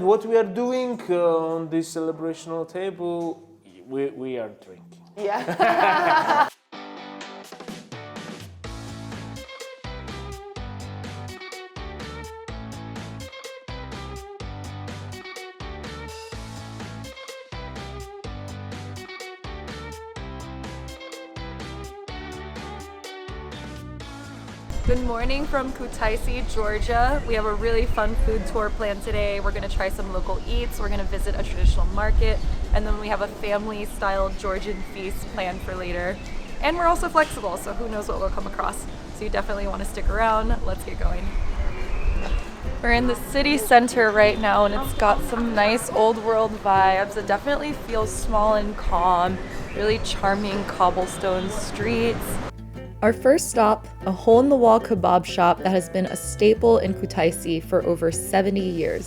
And what we are doing on this celebrational table, we are drinking. Yeah. Good morning from Kutaisi, Georgia. We have a really fun food tour planned today. We're gonna try some local eats, we're gonna visit a traditional market, and then we have a family-style Georgian feast planned for later. And we're also flexible, so who knows what we'll come across. So you definitely wanna stick around. Let's get going. We're in the city center right now, and it's got some nice old world vibes. It definitely feels small and calm, really charming cobblestone streets. Our first stop, a hole-in-the-wall kebab shop that has been a staple in Kutaisi for over 70 years.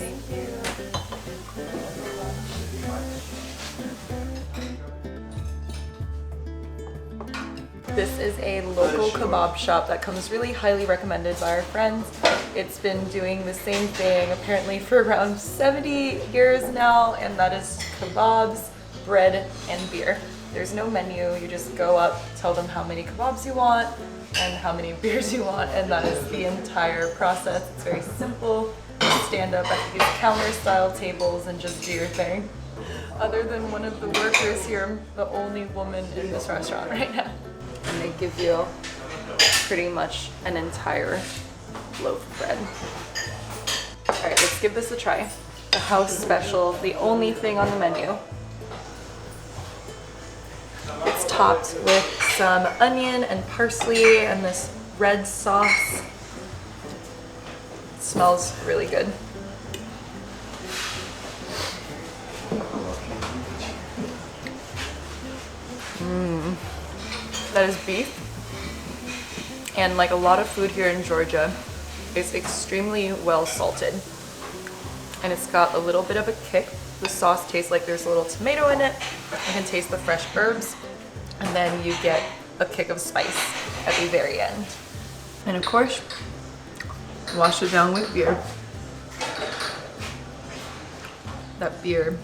This is a local kebab shop that comes really highly recommended by our friends. It's been doing the same thing apparently for around 70 years now, and that is kebabs, bread, and beer. There's no menu, you just go up, tell them how many kebabs you want and how many beers you want, and that is the entire process. It's very simple. You stand up at these counter-style tables and just do your thing. Other than one of the workers here, I'm the only woman in this restaurant right now. And they give you pretty much an entire loaf of bread. All right, let's give this a try. The house special, the only thing on the menu. It's topped with some onion and parsley and this red sauce. It smells really good. That is beef. And like a lot of food here in Georgia, it's extremely well salted. And it's got a little bit of a kick. The sauce tastes like there's a little tomato in it. You can taste the fresh herbs. And then you get a kick of spice at the very end. And of course, wash it down with beer. That beer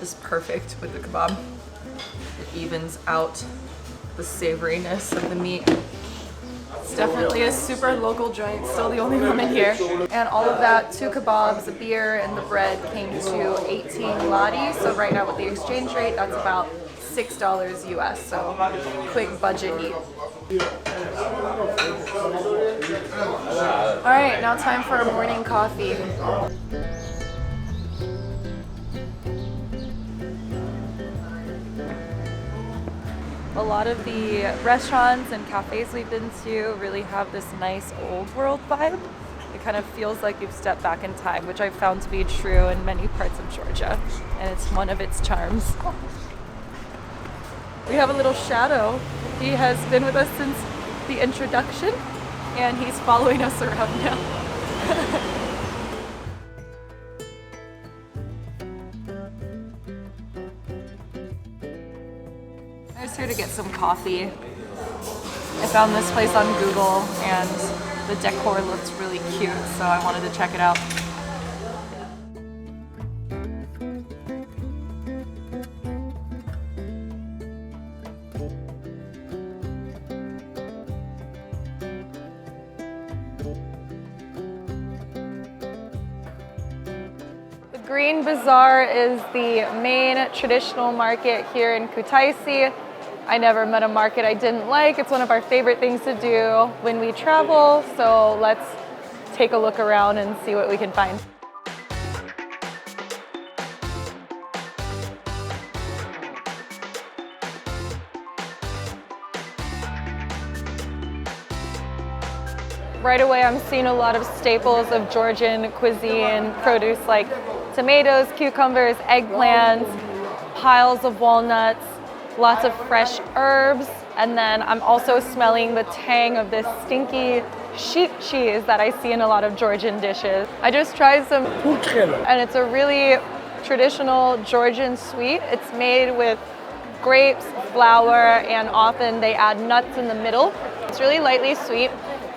is perfect with the kebab. It evens out the savoriness of the meat. It's definitely a super local joint, still the only woman here. And all of that, 2 kebabs, a beer, and the bread came to 18 lari. So right now with the exchange rate, that's about $6 US, so quick budget eat. All right, now time for a morning coffee. A lot of the restaurants and cafes we've been to really have this nice old world vibe. It kind of feels like you've stepped back in time, which I've found to be true in many parts of Georgia, and it's one of its charms. We have a little shadow. He has been with us since the introduction, and he's following us around now. I was here to get some coffee. I found this place on Google, and the decor looked really cute, so I wanted to check it out. Green Bazaar is the main traditional market here in Kutaisi. I never met a market I didn't like. It's one of our favorite things to do when we travel, so let's take a look around and see what we can find. Right away, I'm seeing a lot of staples of Georgian cuisine, produce like tomatoes, cucumbers, eggplants, piles of walnuts, lots of fresh herbs, and then I'm also smelling the tang of this stinky sheep cheese that I see in a lot of Georgian dishes. I just tried some churchkhela, and it's a really traditional Georgian sweet. It's made with grapes, flour, and often they add nuts in the middle. It's really lightly sweet,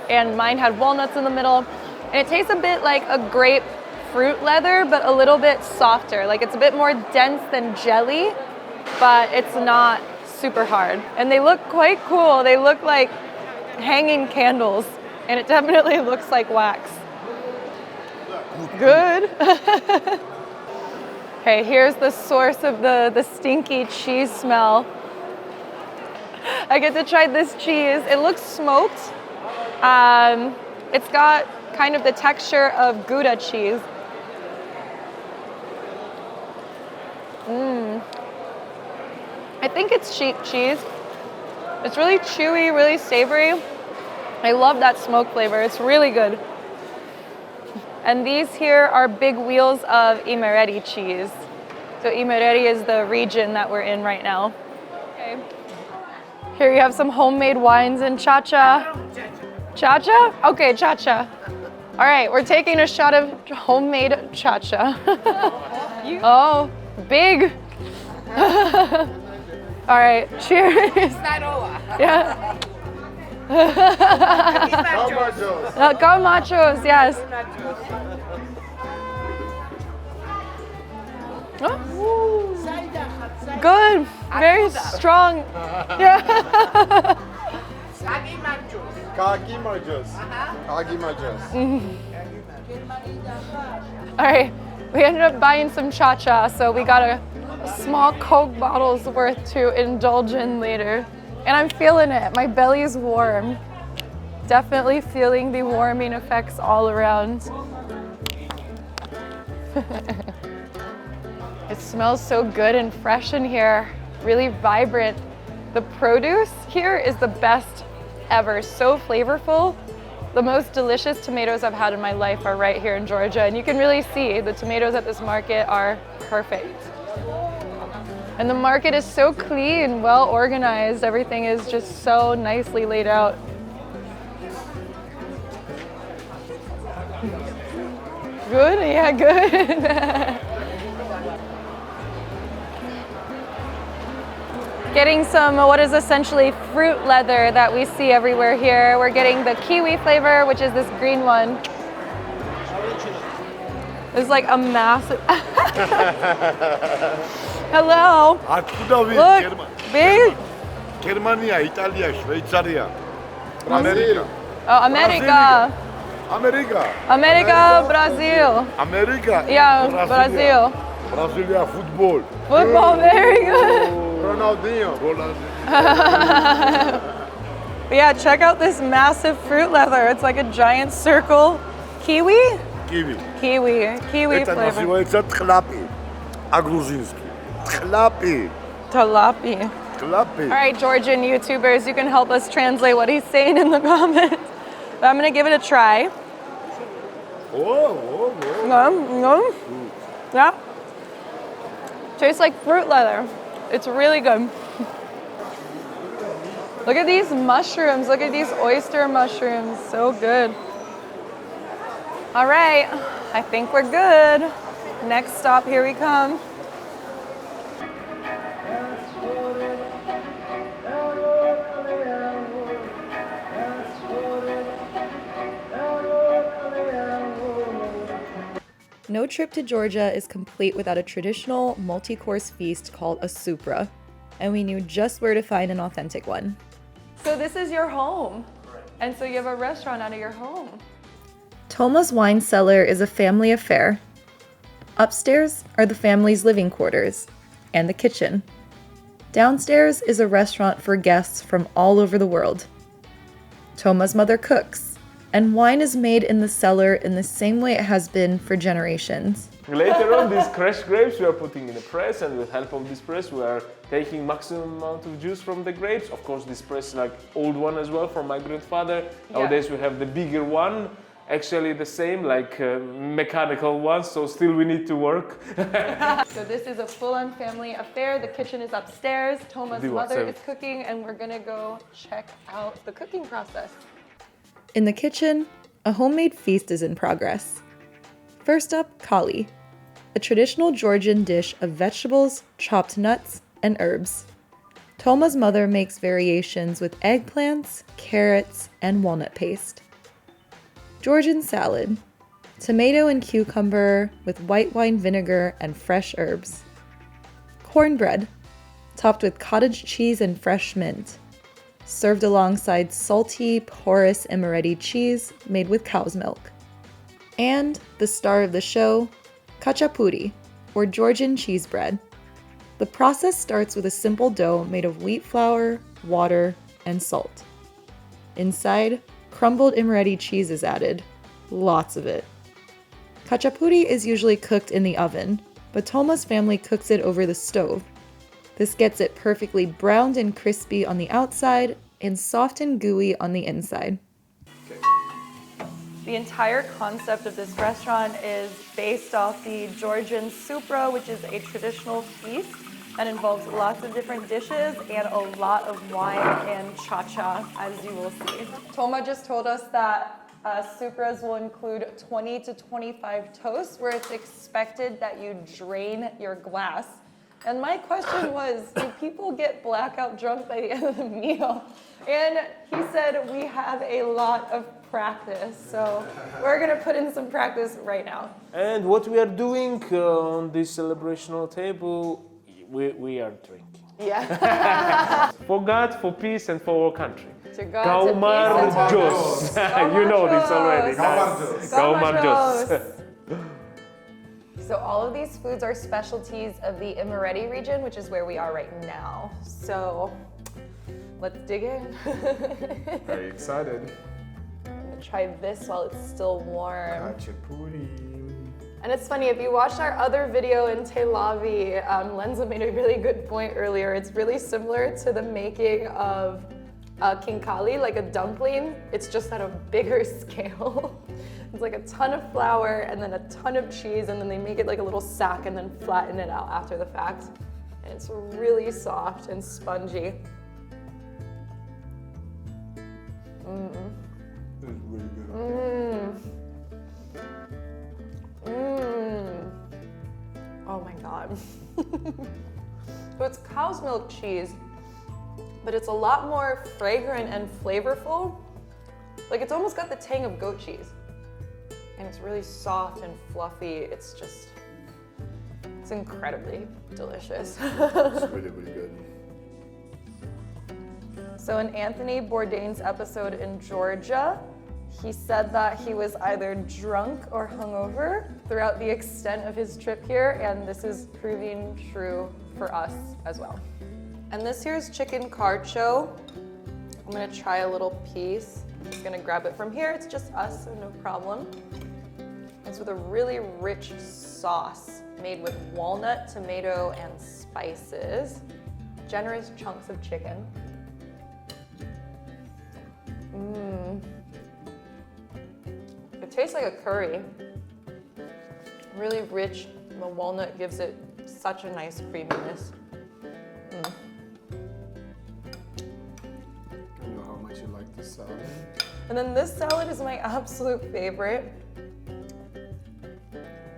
and mine had walnuts in the middle, and it tastes a bit like a grape fruit leather, but a little bit softer. Like it's a bit more dense than jelly, but it's not super hard. And they look quite cool. They look like hanging candles, and it definitely looks like wax. Good. Okay, here's the source of the stinky cheese smell. I get to try this cheese. It looks smoked. It's got kind of the texture of Gouda cheese. I think it's sheep cheese. It's really chewy, really savory. I love that smoke flavor. It's really good. And these here are big wheels of Imereti cheese. So Imereti is the region that we're in right now. Okay. Here you have some homemade wines and chacha. Chacha? Okay, chacha. All right, we're taking a shot of homemade chacha. Oh, big. All right, cheers. Yeah. Go machos, yes. Oh. Good, very strong. Yeah. All right, we ended up buying some cha-cha, so we got a small Coke bottle's worth to indulge in later. And I'm feeling it, my belly is warm. Definitely feeling the warming effects all around. It smells so good and fresh in here, really vibrant. The produce here is the best ever, so flavorful. The most delicious tomatoes I've had in my life are right here in Georgia, and you can really see the tomatoes at this market are perfect. And the market is so clean, well organized. Everything is just so nicely laid out. Good? Yeah, good. Getting some what is essentially fruit leather that we see everywhere here. We're getting the kiwi flavor, which is this green one. It's like a massive... Hello. Look, big. Germania, Italia, Schweizeria, America. Oh, America. America. America, Brazil. America. Yeah, Brazil. Brasilia football. Football, very good. Ronaldinho. But yeah, check out this massive fruit leather. It's like a giant circle. Kiwi? Kiwi. Kiwi Это flavor. называется тхлапи. А-грузинский. Тхлапи. Talapi. Тхлапи. All right, Georgian YouTubers, you can help us translate what he's saying in the comments. But I'm gonna give it a try. Oh. Yeah. Tastes like fruit leather. It's really good. Look at these mushrooms. Look at these oyster mushrooms. So good. All right, I think we're good. Next stop, here we come. No trip to Georgia is complete without a traditional multi-course feast called a supra, and we knew just where to find an authentic one. So this is your home, and so you have a restaurant out of your home. Toma's wine cellar is a family affair. Upstairs are the family's living quarters and the kitchen. Downstairs is a restaurant for guests from all over the world. Toma's mother cooks, and wine is made in the cellar in the same way it has been for generations. Later on, these crushed grapes we are putting in a press, and with help of this press we are taking maximum amount of juice from the grapes. Of course, this press is like old one as well from my grandfather. Nowadays we have the bigger one, actually the same, like mechanical one, so still we need to work. So this is a full-on family affair. The kitchen is upstairs. Toma's mother is cooking, and we're gonna go check out the cooking process. In the kitchen, a homemade feast is in progress. First up, kali, a traditional Georgian dish of vegetables, chopped nuts, and herbs. Toma's mother makes variations with eggplants, carrots, and walnut paste. Georgian salad, tomato and cucumber with white wine vinegar and fresh herbs. Cornbread, topped with cottage cheese and fresh mint, served alongside salty, porous Imereti cheese made with cow's milk. And the star of the show, khachapuri, or Georgian cheese bread. The process starts with a simple dough made of wheat flour, water, and salt. Inside, crumbled Imereti cheese is added, lots of it. Khachapuri is usually cooked in the oven, but Toma's family cooks it over the stove. This gets it perfectly browned and crispy on the outside and soft and gooey on the inside. The entire concept of this restaurant is based off the Georgian supra, which is a traditional feast that involves lots of different dishes and a lot of wine and chacha, as you will see. Toma just told us that supras will include 20 to 25 toasts, where it's expected that you drain your glass. And my question was, do people get blackout drunk by the end of the meal? And he said, we have a lot of practice. So we're gonna put in some practice right now. And what we are doing on this celebrational table, we are drinking. Yeah. For God, for peace, and for our country. To God, Kaumar to peace, Jos. You know this already. Kaumar Jos. So all of these foods are specialties of the Imereti region, which is where we are right now. So let's dig in. Very excited. I'm gonna try this while it's still warm. Khachapuri. And it's funny, if you watched our other video in Tel Aviv, Lenza made a really good point earlier. It's really similar to the making of kinkali, like a dumpling. It's just at a bigger scale. It's like a ton of flour and then a ton of cheese, and then they make it like a little sack and then flatten it out after the fact. And it's really soft and spongy. This is really good. Oh my God. So it's cow's milk cheese, but it's a lot more fragrant and flavorful. Like it's almost got the tang of goat cheese. And it's really soft and fluffy. It's incredibly delicious. It's really, really good. So in Anthony Bourdain's episode in Georgia, he said that he was either drunk or hungover throughout the extent of his trip here, and this is proving true for us as well. And this here's chicken carcho. I'm gonna try a little piece. I'm just gonna grab it from here. It's just us, so no problem. It's with a really rich sauce made with walnut, tomato, and spices. Generous chunks of chicken. It tastes like a curry. Really rich. The walnut gives it such a nice creaminess. I know how much you like this salad. And then this salad is my absolute favorite.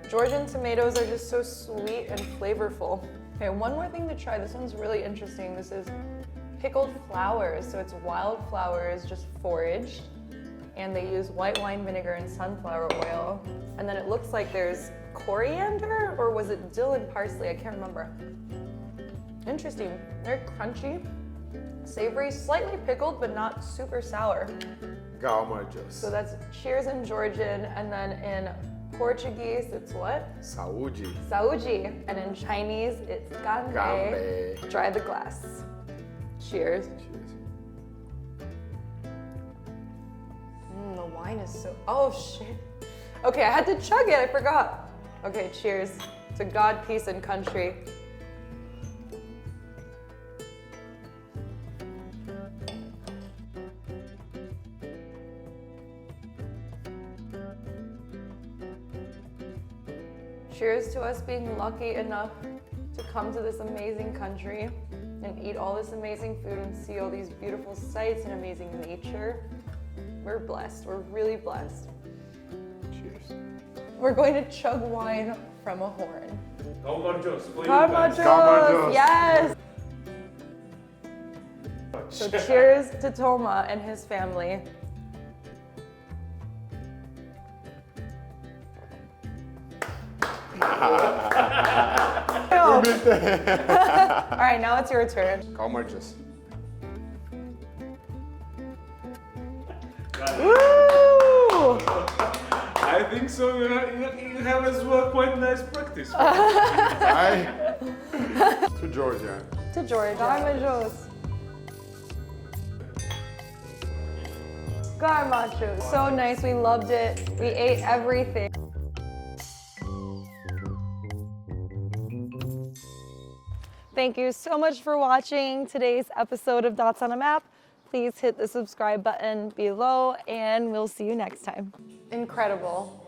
Georgian tomatoes are just so sweet and flavorful. Okay, one more thing to try. This one's really interesting. This is pickled flowers. So it's wild flowers just foraged. And they use white wine vinegar and sunflower oil. And then it looks like there's coriander, or was it dill and parsley? I can't remember. Interesting. Very crunchy, savory, slightly pickled, but not super sour. Kaumar Jos. So that's cheers in Georgian, and then in Portuguese, it's what? Saúde. Saúde. And in Chinese, it's ganbei. Ganbei. Dry the glass. Cheers. Cheers. The wine is so, oh shit. Okay, I had to chug it, I forgot. Okay, cheers to God, peace, and country. Cheers to us being lucky enough to come to this amazing country and eat all this amazing food and see all these beautiful sights and amazing nature. We're blessed. We're really blessed. Cheers. We're going to chug wine from a horn. Kaumar Jos. Kaumar Kaumar Jos. Yes! So cheers to Toma and his family. All right, now it's your turn. How much is? Woo! I think so. You have as well quite nice practice. Ai. To Georgian. To Georgia. I'm jos. Garmachu. So nice. We loved it. We ate everything. Thank you so much for watching today's episode of Dots on a Map. Please hit the subscribe button below and we'll see you next time. Incredible.